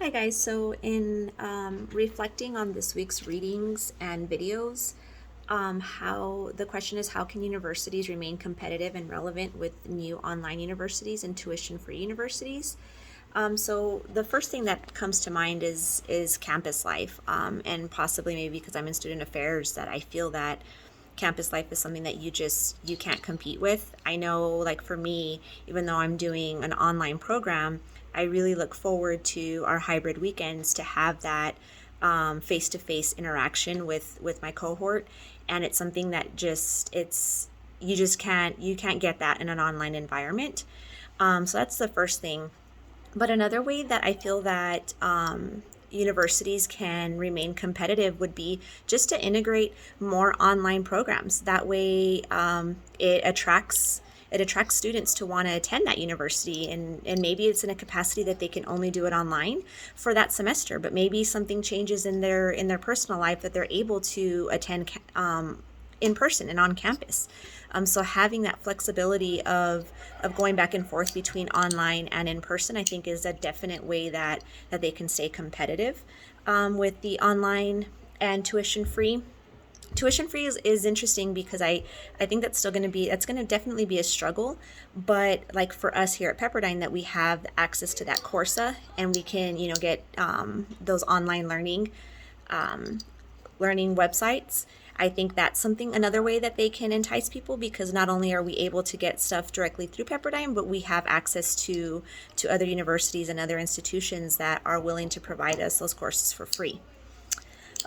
Hi guys, so in reflecting on this week's readings and videos, how the question is, how can universities remain competitive and relevant with new online universities and tuition-free universities? So the first thing that comes to mind is campus life, and possibly maybe because I'm in student affairs that I feel that campus life is something that you can't compete with. I know, like for me, even though I'm doing an online program, I really look forward to our hybrid weekends to have that face-to-face interaction with my cohort, and it's something that it's you can't get that in an online environment. So that's the first thing. But another way that I feel that universities can remain competitive would be just to integrate more online programs. That way, it attracts students to want to attend that university, and maybe it's in a capacity that they can only do it online for that semester, but maybe something changes in their personal life that they're able to attend in person and on campus. So having that flexibility of going back and forth between online and in person, I think, is a definite way that they can stay competitive with the online and tuition free. Tuition free is interesting because I think that's going to definitely be a struggle, but like for us here at Pepperdine, that we have access to that Corsa, and we can get those online learning websites. I think that's something, another way that they can entice people, because not only are we able to get stuff directly through Pepperdine, but we have access to other universities and other institutions that are willing to provide us those courses for free.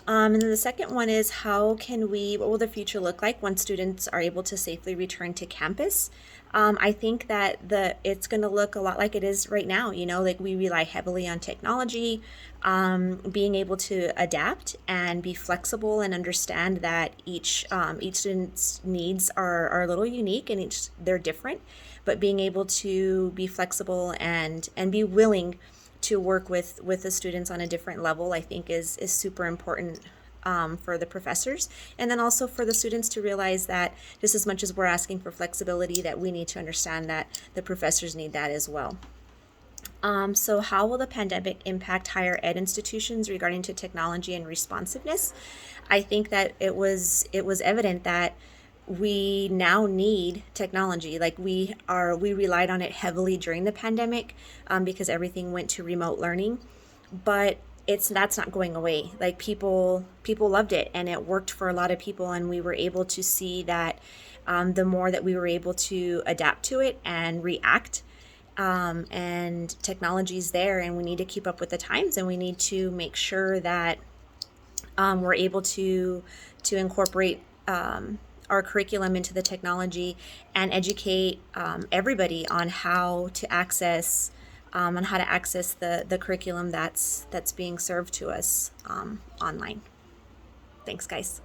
And then the second one is, what will the future look like when students are able to safely return to campus? I think that it's going to look a lot like it is right now. Like we rely heavily on technology, being able to adapt and be flexible and understand that each student's needs are a little unique, and they're different, but being able to be flexible and be willing to work with the students on a different level, I think is super important for the professors, and then also for the students to realize that just as much as we're asking for flexibility, that we need to understand that the professors need that as well. So how will the pandemic impact higher ed institutions regarding to technology and responsiveness? I think that it was evident that we now need technology. Like we relied on it heavily during the pandemic, because everything went to remote learning, but that's not going away. Like people loved it, and it worked for a lot of people, and we were able to see that the more that we were able to adapt to it and react, and technology's there, and we need to keep up with the times, and we need to make sure that we're able to incorporate our curriculum into the technology and educate everybody on how to access the curriculum that's being served to us online. Thanks, guys.